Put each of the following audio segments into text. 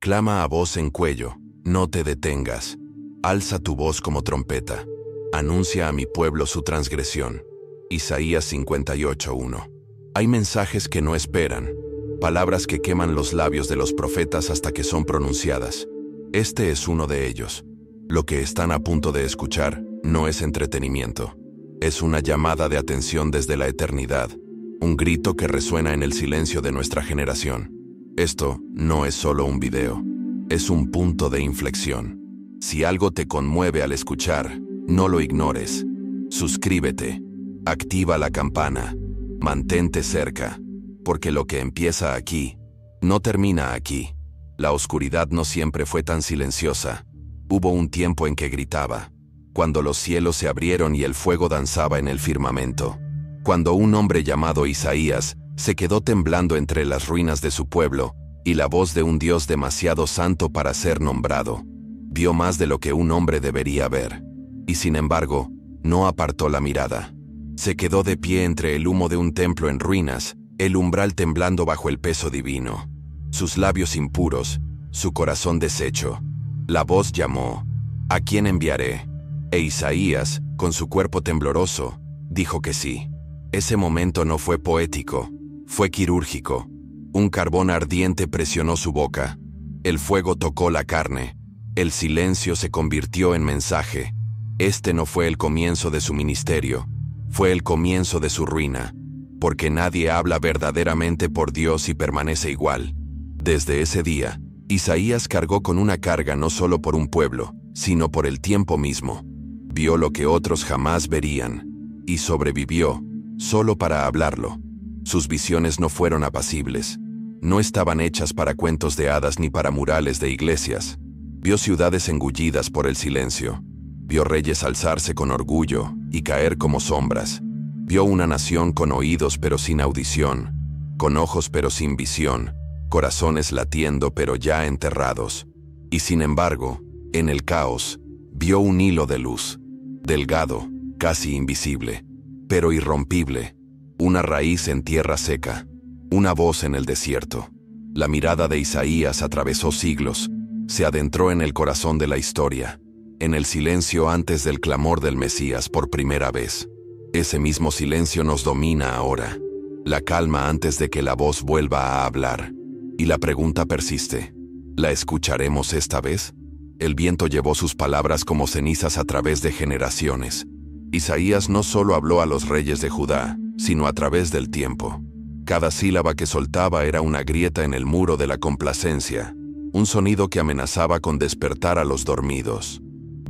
Clama a voz en cuello, no te detengas. Alza tu voz como trompeta. Anuncia a mi pueblo su transgresión. Isaías 58:1. Hay mensajes que no esperan, palabras que queman los labios de los profetas hasta que son pronunciadas. Este es uno de ellos. Lo que están a punto de escuchar no es entretenimiento. Es una llamada de atención desde la eternidad, un grito que resuena en el silencio de nuestra generación. Esto no es solo un video, es un punto de inflexión. Si algo te conmueve al escuchar, no lo ignores. Suscríbete, activa la campana, mantente cerca, porque lo que empieza aquí, no termina aquí. La oscuridad no siempre fue tan silenciosa. Hubo un tiempo en que gritaba, cuando los cielos se abrieron y el fuego danzaba en el firmamento. Cuando un hombre llamado Isaías se quedó temblando entre las ruinas de su pueblo, y la voz de un Dios demasiado santo para ser nombrado. Vio más de lo que un hombre debería ver. Y sin embargo, no apartó la mirada. Se quedó de pie entre el humo de un templo en ruinas, el umbral temblando bajo el peso divino. Sus labios impuros, su corazón deshecho. La voz llamó, ¿a quién enviaré? E Isaías, con su cuerpo tembloroso, dijo que sí. Ese momento no fue poético, fue quirúrgico. Un carbón ardiente presionó su boca. El fuego tocó la carne. El silencio se convirtió en mensaje. Este no fue el comienzo de su ministerio, fue el comienzo de su ruina, porque nadie habla verdaderamente por Dios y permanece igual. Desde ese día, Isaías cargó con una carga no solo por un pueblo, sino por el tiempo mismo. Vio lo que otros jamás verían, y sobrevivió, solo para hablarlo. Sus visiones no fueron apacibles. No estaban hechas para cuentos de hadas ni para murales de iglesias. Vio ciudades engullidas por el silencio. Vio reyes alzarse con orgullo y caer como sombras. Vio una nación con oídos pero sin audición, con ojos pero sin visión, corazones latiendo pero ya enterrados. Y sin embargo, en el caos, vio un hilo de luz, delgado, casi invisible, pero irrompible. Una raíz en tierra seca, una voz en el desierto. La mirada de Isaías atravesó siglos, se adentró en el corazón de la historia, en el silencio antes del clamor del Mesías por primera vez. Ese mismo silencio nos domina ahora, la calma antes de que la voz vuelva a hablar. Y la pregunta persiste, ¿la escucharemos esta vez? El viento llevó sus palabras como cenizas a través de generaciones. Isaías no solo habló a los reyes de Judá, sino a través del tiempo. Cada sílaba que soltaba era una grieta en el muro de la complacencia, un sonido que amenazaba con despertar a los dormidos.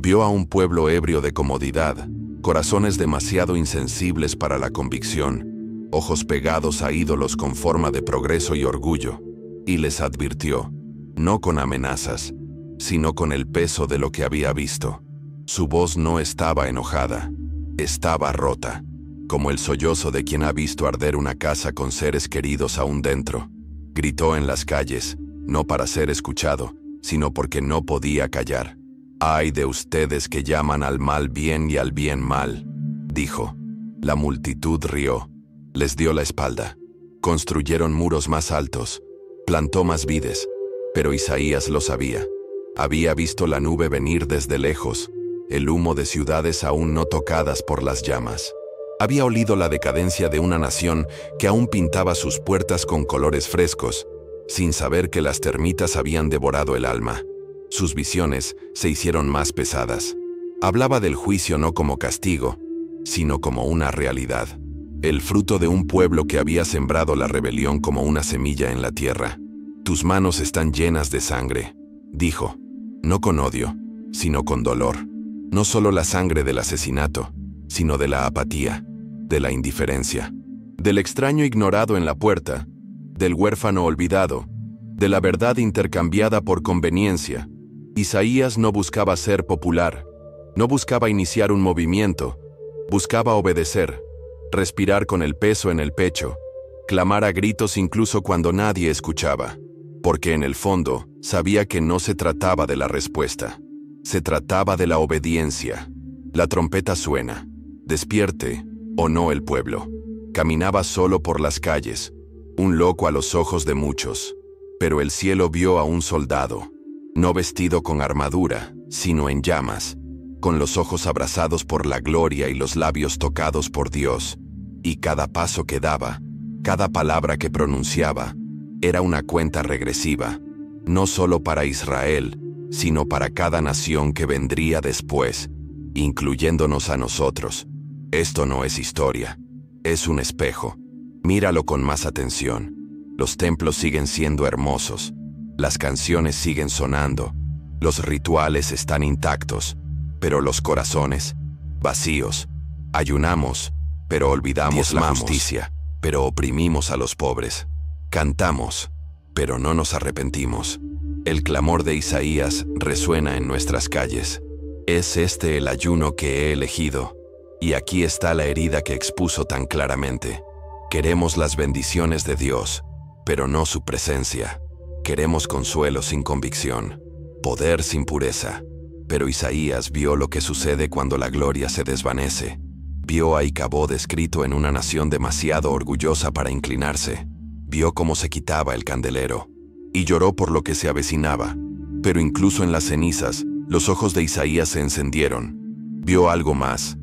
Vio a un pueblo ebrio de comodidad, corazones demasiado insensibles para la convicción, ojos pegados a ídolos con forma de progreso y orgullo, y les advirtió, no con amenazas, sino con el peso de lo que había visto. Su voz no estaba enojada, estaba rota, como el sollozo de quien ha visto arder una casa con seres queridos aún dentro. Gritó en las calles, no para ser escuchado, sino porque no podía callar. «Ay de ustedes que llaman al mal bien y al bien mal», dijo. La multitud rió, les dio la espalda. Construyeron muros más altos, plantó más vides, pero Isaías lo sabía. Había visto la nube venir desde lejos, el humo de ciudades aún no tocadas por las llamas. Había olido la decadencia de una nación que aún pintaba sus puertas con colores frescos, sin saber que las termitas habían devorado el alma. Sus visiones se hicieron más pesadas. Hablaba del juicio no como castigo, sino como una realidad. El fruto de un pueblo que había sembrado la rebelión como una semilla en la tierra. Tus manos están llenas de sangre, dijo, no con odio, sino con dolor. No solo la sangre del asesinato, sino de la apatía, de la indiferencia, del extraño ignorado en la puerta, del huérfano olvidado, de la verdad intercambiada por conveniencia. Isaías no buscaba ser popular, no buscaba iniciar un movimiento, buscaba obedecer, respirar con el peso en el pecho, clamar a gritos incluso cuando nadie escuchaba, porque en el fondo sabía que no se trataba de la respuesta, se trataba de la obediencia. La trompeta suena, despierte o no el pueblo. Caminaba solo por las calles, un loco a los ojos de muchos. Pero el cielo vio a un soldado, no vestido con armadura, sino en llamas, con los ojos abrasados por la gloria y los labios tocados por Dios, y cada paso que daba, cada palabra que pronunciaba, era una cuenta regresiva, no solo para Israel, sino para cada nación que vendría después, incluyéndonos a nosotros. Esto no es historia, es un espejo. Míralo con más atención. Los templos siguen siendo hermosos, las canciones siguen sonando, los rituales están intactos, pero los corazones, vacíos. Ayunamos, pero olvidamos la justicia, pero oprimimos a los pobres. Cantamos, pero no nos arrepentimos. El clamor de Isaías resuena en nuestras calles. Es este el ayuno que he elegido, y aquí está la herida que expuso tan claramente. Queremos las bendiciones de Dios, pero no su presencia. Queremos consuelo sin convicción, poder sin pureza. Pero Isaías vio lo que sucede cuando la gloria se desvanece. Vio a Icabod escrito en una nación demasiado orgullosa para inclinarse. Vio cómo se quitaba el candelero, y lloró por lo que se avecinaba. Pero incluso en las cenizas, los ojos de Isaías se encendieron. Vio algo más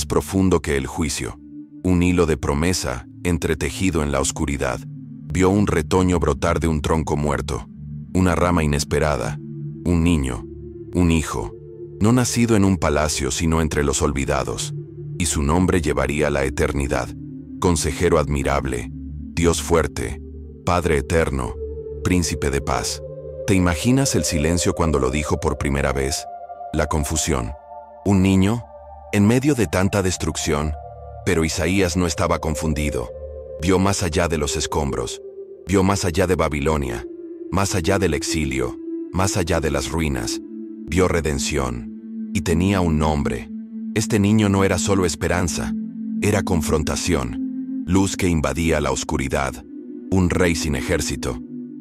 profundo que el juicio. Un hilo de promesa entretejido en la oscuridad. Vio un retoño brotar de un tronco muerto, una rama inesperada, un niño, un hijo, no nacido en un palacio sino entre los olvidados, y su nombre llevaría la eternidad. Consejero admirable, Dios fuerte, Padre eterno, Príncipe de paz. ¿Te imaginas el silencio cuando lo dijo por primera vez? La confusión. ¿Un niño? En medio de tanta destrucción. Pero Isaías no estaba confundido. Vio más allá de los escombros, vio más allá de Babilonia, más allá del exilio, más allá de las ruinas. Vio redención, y tenía un nombre. Este niño no era solo esperanza, era confrontación, luz que invadía la oscuridad, un rey sin ejército,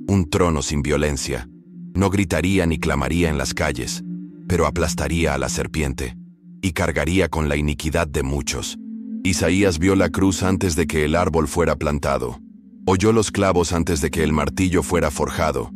un trono sin violencia. No gritaría ni clamaría en las calles, pero aplastaría a la serpiente, y cargaría con la iniquidad de muchos. Isaías vio la cruz antes de que el árbol fuera plantado. Oyó los clavos antes de que el martillo fuera forjado.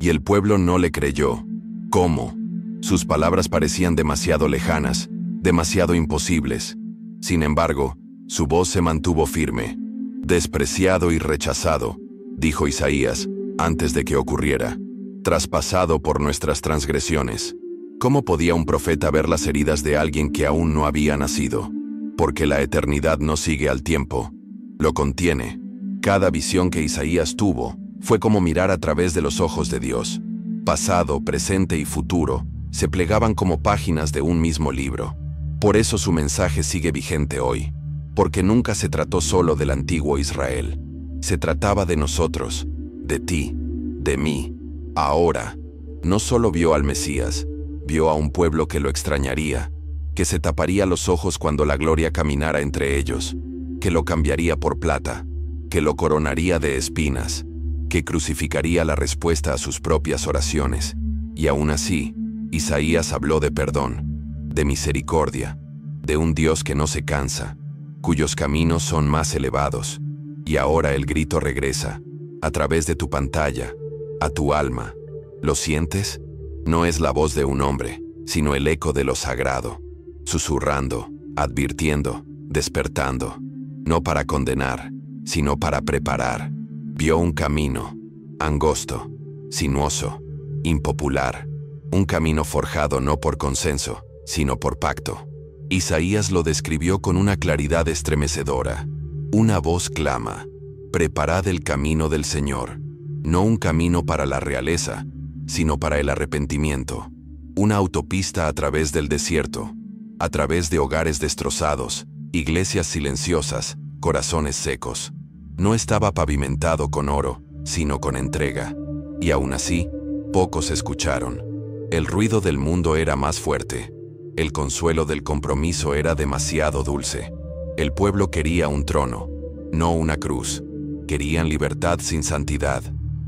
Y el pueblo no le creyó. ¿Cómo? Sus palabras parecían demasiado lejanas, demasiado imposibles. Sin embargo, su voz se mantuvo firme. Despreciado y rechazado, dijo Isaías, antes de que ocurriera. Traspasado por nuestras transgresiones. ¿Cómo podía un profeta ver las heridas de alguien que aún no había nacido? Porque la eternidad no sigue al tiempo, lo contiene. Cada visión que Isaías tuvo fue como mirar a través de los ojos de Dios. Pasado, presente y futuro se plegaban como páginas de un mismo libro. Por eso su mensaje sigue vigente hoy, porque nunca se trató solo del antiguo Israel. Se trataba de nosotros, de ti, de mí. Ahora, no solo vio al Mesías, vio a un pueblo que lo extrañaría, que se taparía los ojos cuando la gloria caminara entre ellos, que lo cambiaría por plata, que lo coronaría de espinas, que crucificaría la respuesta a sus propias oraciones. Y aún así, Isaías habló de perdón, de misericordia, de un Dios que no se cansa, cuyos caminos son más elevados. Y ahora el grito regresa, a través de tu pantalla, a tu alma. ¿Lo sientes? No es la voz de un hombre, sino el eco de lo sagrado, susurrando, advirtiendo, despertando, no para condenar, sino para preparar. Vio un camino, angosto, sinuoso, impopular, un camino forjado no por consenso, sino por pacto. Isaías lo describió con una claridad estremecedora. Una voz clama, preparad el camino del Señor, no un camino para la realeza, sino para el arrepentimiento, una autopista a través del desierto, a través de hogares destrozados, iglesias silenciosas, corazones secos. No estaba pavimentado con oro, sino con entrega. Y aún así, pocos escucharon. El ruido del mundo era más fuerte. El consuelo del compromiso era demasiado dulce. El pueblo quería un trono, no una cruz. Querían libertad sin santidad.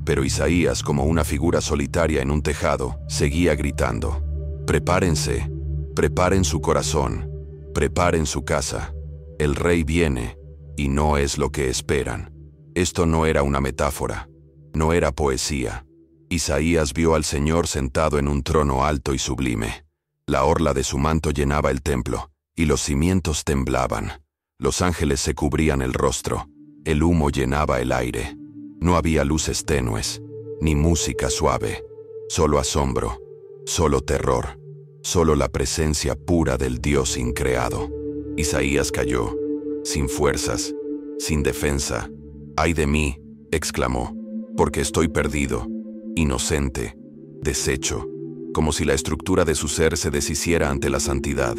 Pero Isaías, como una figura solitaria en un tejado, seguía gritando: prepárense, preparen su corazón, preparen su casa. El rey viene, y no es lo que esperan. Esto no era una metáfora. No era poesía. Isaías vio al Señor sentado en un trono alto y sublime. La orla de su manto llenaba el templo, y los cimientos temblaban. Los ángeles se cubrían el rostro. El humo llenaba el aire. No había luces tenues, ni música suave. Solo asombro, solo terror, solo la presencia pura del Dios increado. Isaías cayó, sin fuerzas, sin defensa. «¡Ay de mí!», exclamó, «porque estoy perdido, inocente, deshecho», como si la estructura de su ser se deshiciera ante la santidad.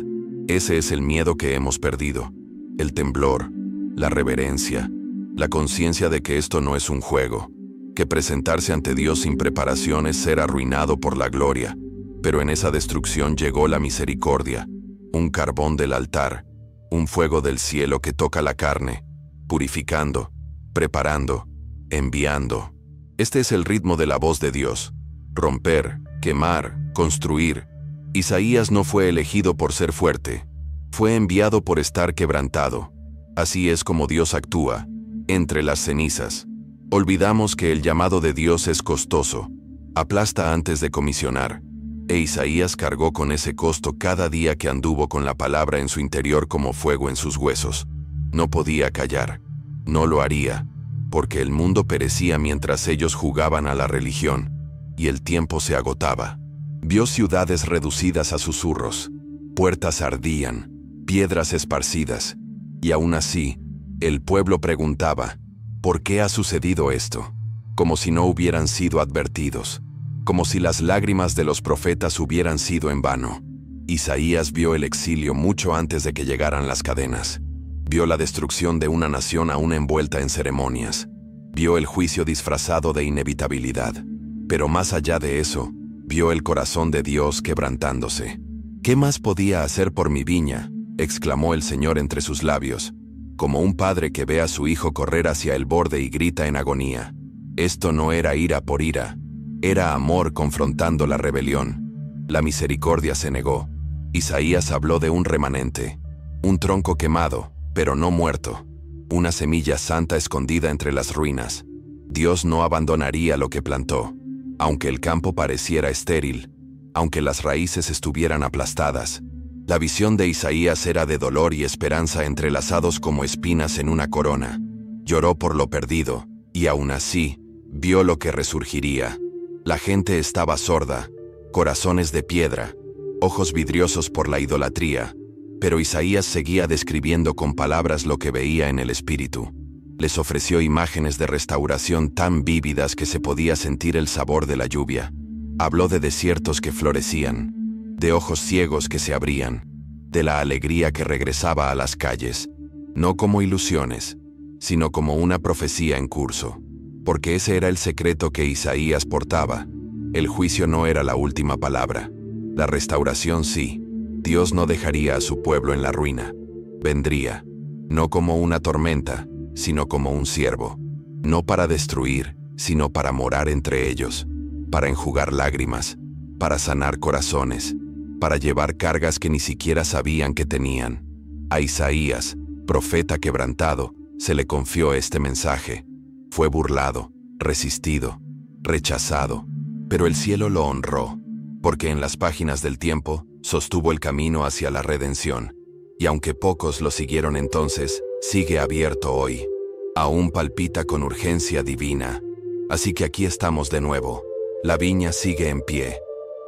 Ese es el miedo que hemos perdido, el temblor, la reverencia, la conciencia de que esto no es un juego, que presentarse ante Dios sin preparación es ser arruinado por la gloria. Pero en esa destrucción llegó la misericordia, un carbón del altar, un fuego del cielo que toca la carne, purificando, preparando, enviando. Este es el ritmo de la voz de Dios: romper, quemar, construir. Isaías no fue elegido por ser fuerte, fue enviado por estar quebrantado. Así es como Dios actúa, entre las cenizas. Olvidamos que el llamado de Dios es costoso, aplasta antes de comisionar. E Isaías cargó con ese costo cada día que anduvo con la palabra en su interior como fuego en sus huesos. No podía callar, no lo haría, porque el mundo perecía mientras ellos jugaban a la religión, y el tiempo se agotaba. Vio ciudades reducidas a susurros, puertas ardían, piedras esparcidas, y aún así, el pueblo preguntaba: ¿por qué ha sucedido esto? Como si no hubieran sido advertidos, como si las lágrimas de los profetas hubieran sido en vano. Isaías vio el exilio mucho antes de que llegaran las cadenas. Vio la destrucción de una nación aún envuelta en ceremonias. Vio el juicio disfrazado de inevitabilidad. Pero más allá de eso, vio el corazón de Dios quebrantándose. «¿Qué más podía hacer por mi viña?», exclamó el Señor entre sus labios, como un padre que ve a su hijo correr hacia el borde y grita en agonía. Esto no era ira por ira, era amor confrontando la rebelión. La misericordia se negó. Isaías habló de un remanente, un tronco quemado, pero no muerto, una semilla santa escondida entre las ruinas. Dios no abandonaría lo que plantó, aunque el campo pareciera estéril, aunque las raíces estuvieran aplastadas. La visión de Isaías era de dolor y esperanza entrelazados como espinas en una corona. Lloró por lo perdido, y aún así, vio lo que resurgiría. La gente estaba sorda, corazones de piedra, ojos vidriosos por la idolatría, pero Isaías seguía describiendo con palabras lo que veía en el espíritu. Les ofreció imágenes de restauración tan vívidas que se podía sentir el sabor de la lluvia. Habló de desiertos que florecían, de ojos ciegos que se abrían, de la alegría que regresaba a las calles, no como ilusiones, sino como una profecía en curso. Porque ese era el secreto que Isaías portaba. El juicio no era la última palabra. La restauración sí. Dios no dejaría a su pueblo en la ruina. Vendría, no como una tormenta, sino como un siervo. No para destruir, sino para morar entre ellos, para enjugar lágrimas, para sanar corazones, para llevar cargas que ni siquiera sabían que tenían. A Isaías, profeta quebrantado, se le confió este mensaje. Fue burlado, resistido, rechazado, pero el cielo lo honró, porque en las páginas del tiempo sostuvo el camino hacia la redención, y aunque pocos lo siguieron entonces, sigue abierto hoy. Aún palpita con urgencia divina. Así que aquí estamos de nuevo. La viña sigue en pie.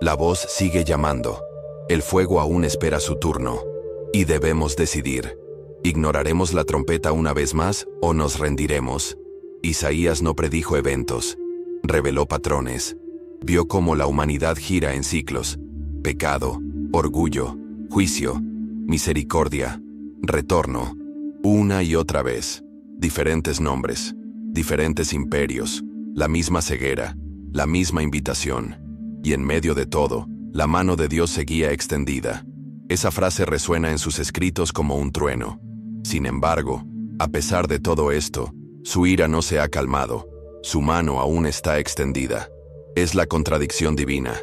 La voz sigue llamando. El fuego aún espera su turno. Y debemos decidir. ¿Ignoraremos la trompeta una vez más o nos rendiremos? Isaías no predijo eventos, reveló patrones. Vio cómo la humanidad gira en ciclos: pecado, orgullo, juicio, misericordia, retorno. Una y otra vez. Diferentes nombres, diferentes imperios, la misma ceguera, la misma invitación. Y en medio de todo, la mano de Dios seguía extendida. Esa frase resuena en sus escritos como un trueno. Sin embargo, a pesar de todo esto, su ira no se ha calmado, su mano aún está extendida. Es la contradicción divina,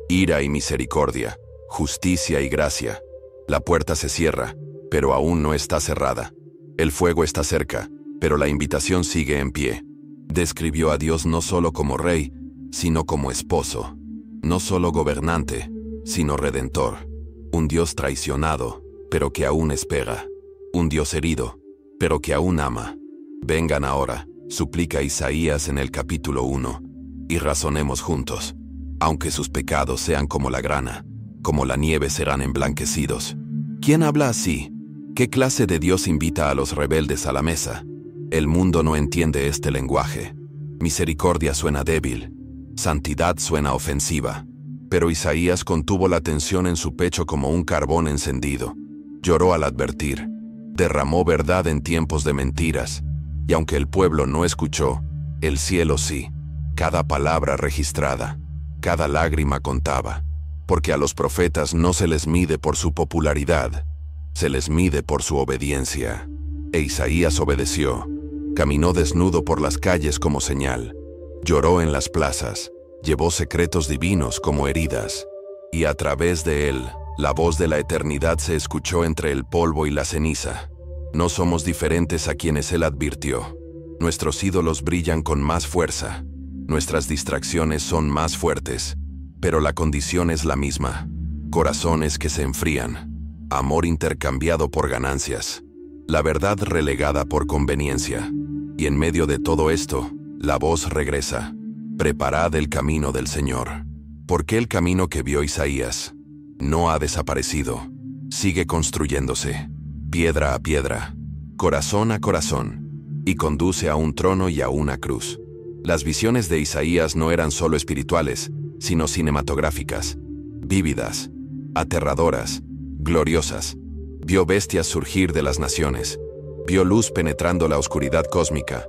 ira y misericordia, justicia y gracia. La puerta se cierra, pero aún no está cerrada. El fuego está cerca, pero la invitación sigue en pie. Describió a Dios no solo como rey, sino como esposo, no solo gobernante, sino redentor, un Dios traicionado, pero que aún espera, un Dios herido, pero que aún ama. Vengan ahora, suplica Isaías en el capítulo 1, y razonemos juntos. Aunque sus pecados sean como la grana, como la nieve serán emblanquecidos. ¿Quién habla así? ¿Qué clase de Dios invita a los rebeldes a la mesa? El mundo no entiende este lenguaje. Misericordia suena débil, santidad suena ofensiva. Pero Isaías contuvo la tensión en su pecho como un carbón encendido. Lloró al advertir. Derramó verdad en tiempos de mentiras. Y aunque el pueblo no escuchó, el cielo sí. Cada palabra registrada, cada lágrima contaba. Porque a los profetas no se les mide por su popularidad, se les mide por su obediencia. E Isaías obedeció. Caminó desnudo por las calles como señal. Lloró en las plazas. Llevó secretos divinos como heridas. Y a través de él, la voz de la eternidad se escuchó entre el polvo y la ceniza. No somos diferentes a quienes él advirtió. Nuestros ídolos brillan con más fuerza. Nuestras distracciones son más fuertes. Pero la condición es la misma. Corazones que se enfrían. Amor intercambiado por ganancias. La verdad relegada por conveniencia. Y en medio de todo esto, la voz regresa. Preparad el camino del Señor. Porque el camino que vio Isaías no ha desaparecido. Sigue construyéndose, piedra a piedra, corazón a corazón, y conduce a un trono y a una cruz. Las visiones de Isaías no eran solo espirituales, sino cinematográficas, vívidas, aterradoras, gloriosas. Vio bestias surgir de las naciones, vio luz penetrando la oscuridad cósmica,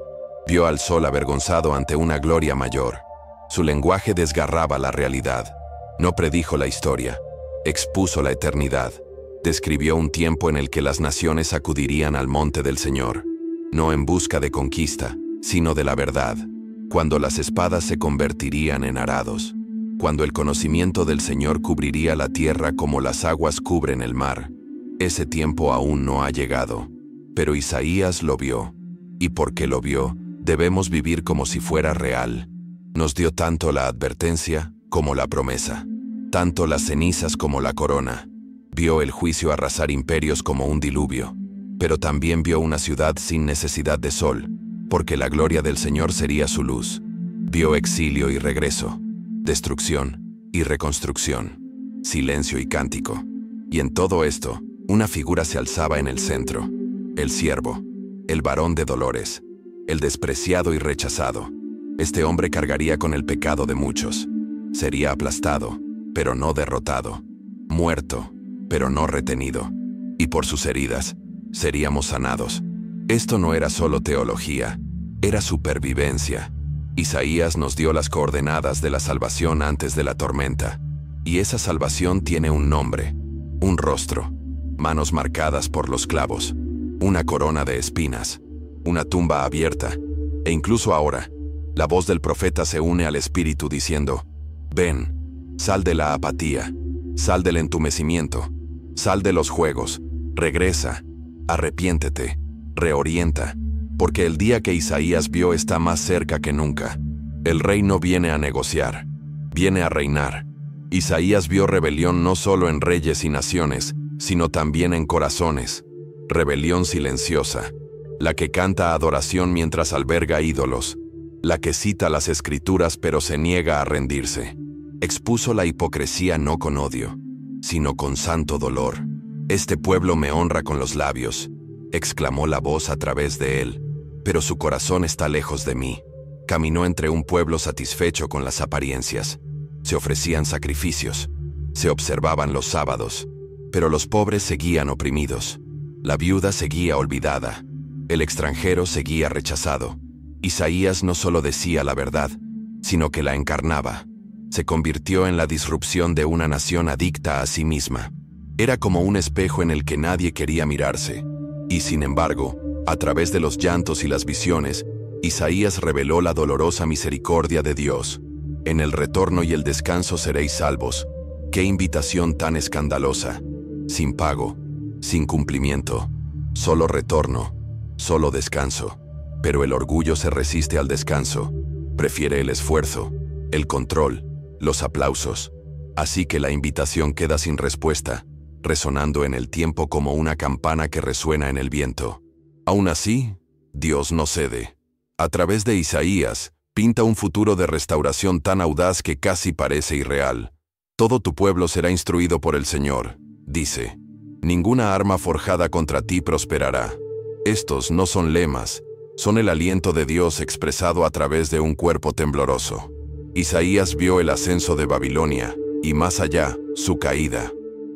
vio al sol avergonzado ante una gloria mayor. Su lenguaje desgarraba la realidad. No predijo la historia, expuso la eternidad. Describió un tiempo en el que las naciones acudirían al monte del Señor, no en busca de conquista, sino de la verdad. Cuando las espadas se convertirían en arados, cuando el conocimiento del Señor cubriría la tierra como las aguas cubren el mar. Ese tiempo aún no ha llegado, pero Isaías lo vio, y porque lo vio, debemos vivir como si fuera real. Nos dio tanto la advertencia como la promesa, tanto las cenizas como la corona. Vio el juicio arrasar imperios como un diluvio, pero también vio una ciudad sin necesidad de sol, porque la gloria del Señor sería su luz. Vio exilio y regreso, destrucción y reconstrucción, silencio y cántico. Y en todo esto, una figura se alzaba en el centro, el siervo, el varón de dolores, el despreciado y rechazado. Este hombre cargaría con el pecado de muchos. Sería aplastado, pero no derrotado, muerto, pero no retenido. Y por sus heridas, seríamos sanados. Esto no era solo teología, era supervivencia. Isaías nos dio las coordenadas de la salvación antes de la tormenta. Y esa salvación tiene un nombre, un rostro, manos marcadas por los clavos, una corona de espinas, una tumba abierta. E incluso ahora, la voz del profeta se une al Espíritu diciendo: ven, sal de la apatía, sal del entumecimiento, sal de los juegos, regresa, arrepiéntete, reorienta, porque el día que Isaías vio está más cerca que nunca. El rey no viene a negociar, viene a reinar. Isaías vio rebelión no solo en reyes y naciones, sino también en corazones. Rebelión silenciosa, la que canta adoración mientras alberga ídolos, la que cita las escrituras pero se niega a rendirse. Expuso la hipocresía no con odio, sino con santo dolor. Este pueblo me honra con los labios, exclamó la voz a través de él, pero su corazón está lejos de mí. Caminó entre un pueblo satisfecho con las apariencias. Se ofrecían sacrificios, se observaban los sábados, pero los pobres seguían oprimidos. La viuda seguía olvidada, el extranjero seguía rechazado. Isaías no solo decía la verdad, sino que la encarnaba. Se convirtió en la disrupción de una nación adicta a sí misma. Era como un espejo en el que nadie quería mirarse. Y sin embargo, a través de los llantos y las visiones, Isaías reveló la dolorosa misericordia de Dios. En el retorno y el descanso seréis salvos. ¡Qué invitación tan escandalosa! Sin pago, sin cumplimiento, solo retorno, solo descanso. Pero el orgullo se resiste al descanso, prefiere el esfuerzo, el control, los aplausos. Así que la invitación queda sin respuesta, resonando en el tiempo como una campana que resuena en el viento. Aún así, Dios no cede. A través de Isaías, pinta un futuro de restauración tan audaz que casi parece irreal. Todo tu pueblo será instruido por el Señor, dice. Ninguna arma forjada contra ti prosperará. Estos no son lemas, son el aliento de Dios expresado a través de un cuerpo tembloroso. Isaías vio el ascenso de Babilonia, y más allá, su caída.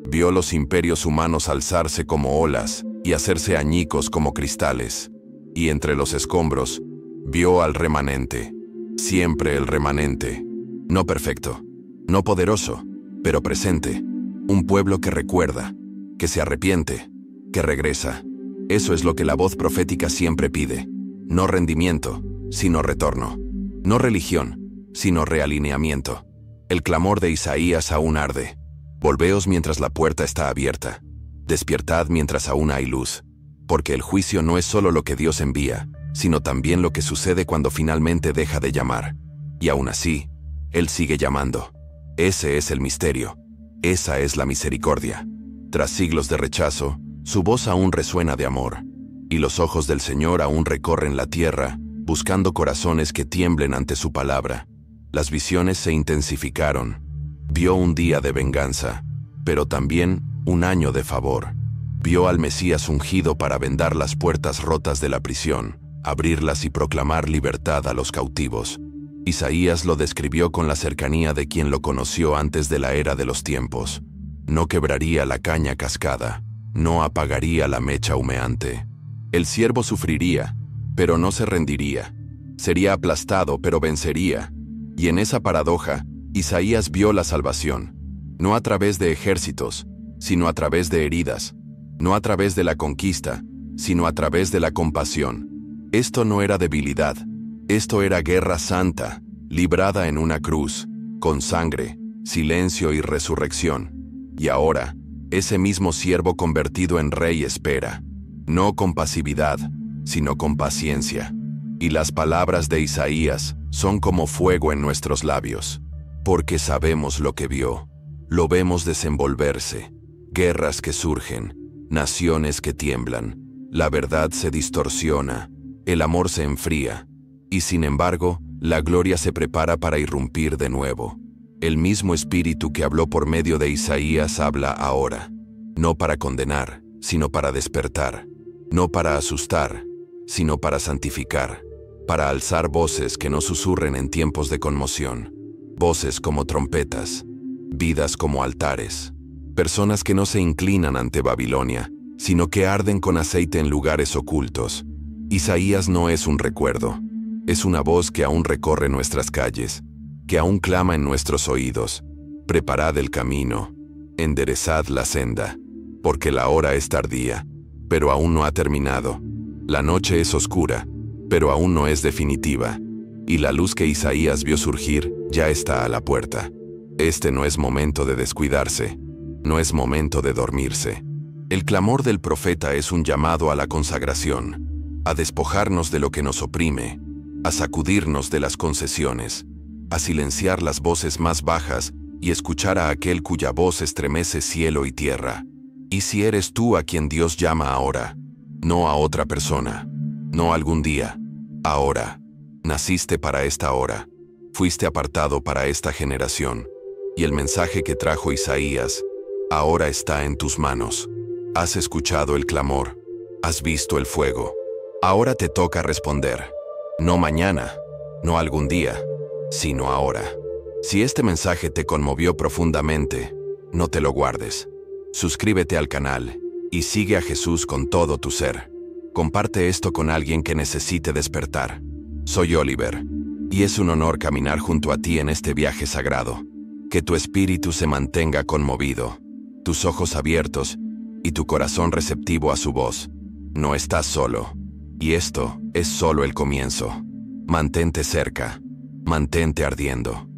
Vio los imperios humanos alzarse como olas y hacerse añicos como cristales. Y entre los escombros, vio al remanente. Siempre el remanente. No perfecto, no poderoso, pero presente. Un pueblo que recuerda, que se arrepiente, que regresa. Eso es lo que la voz profética siempre pide. No rendimiento, sino retorno. No religión, sino realineamiento. El clamor de Isaías aún arde. Volveos mientras la puerta está abierta. Despiertad mientras aún hay luz. Porque el juicio no es solo lo que Dios envía, sino también lo que sucede cuando finalmente deja de llamar. Y aún así, Él sigue llamando. Ese es el misterio. Esa es la misericordia. Tras siglos de rechazo, su voz aún resuena de amor. Y los ojos del Señor aún recorren la tierra, buscando corazones que tiemblen ante su palabra. Las visiones se intensificaron. Vio un día de venganza, pero también un año de favor. Vio al Mesías ungido para vendar las puertas rotas de la prisión, abrirlas y proclamar libertad a los cautivos. Isaías lo describió con la cercanía de quien lo conoció antes de la era de los tiempos. No quebraría la caña cascada, no apagaría la mecha humeante. El siervo sufriría, pero no se rendiría. Sería aplastado, pero vencería. Y en esa paradoja, Isaías vio la salvación, no a través de ejércitos, sino a través de heridas, no a través de la conquista, sino a través de la compasión. Esto no era debilidad, esto era guerra santa, librada en una cruz, con sangre, silencio y resurrección. Y ahora, ese mismo siervo convertido en rey espera, no con pasividad, sino con paciencia. Y las palabras de Isaías son como fuego en nuestros labios, porque sabemos lo que vio, lo vemos desenvolverse, guerras que surgen, naciones que tiemblan, la verdad se distorsiona, el amor se enfría, y sin embargo, la gloria se prepara para irrumpir de nuevo. El mismo Espíritu que habló por medio de Isaías habla ahora, no para condenar, sino para despertar, no para asustar, sino para santificar, para alzar voces que no susurren en tiempos de conmoción, voces como trompetas, vidas como altares, personas que no se inclinan ante Babilonia, sino que arden con aceite en lugares ocultos. Isaías no es un recuerdo, es una voz que aún recorre nuestras calles, que aún clama en nuestros oídos. Preparad el camino, enderezad la senda, porque la hora es tardía, pero aún no ha terminado. La noche es oscura, pero aún no es definitiva, y la luz que Isaías vio surgir ya está a la puerta. Este no es momento de descuidarse, no es momento de dormirse. El clamor del profeta es un llamado a la consagración, a despojarnos de lo que nos oprime, a sacudirnos de las concesiones, a silenciar las voces más bajas y escuchar a aquel cuya voz estremece cielo y tierra. Y si eres tú a quien Dios llama ahora, no a otra persona, no algún día, ahora, naciste para esta hora, fuiste apartado para esta generación, y el mensaje que trajo Isaías ahora está en tus manos. Has escuchado el clamor, has visto el fuego. Ahora te toca responder. No mañana, no algún día, sino ahora. Si este mensaje te conmovió profundamente, no te lo guardes. Suscríbete al canal y sigue a Jesús con todo tu ser. Comparte esto con alguien que necesite despertar. Soy Oliver, y es un honor caminar junto a ti en este viaje sagrado. Que tu espíritu se mantenga conmovido, tus ojos abiertos y tu corazón receptivo a su voz. No estás solo, y esto es solo el comienzo. Mantente cerca, mantente ardiendo.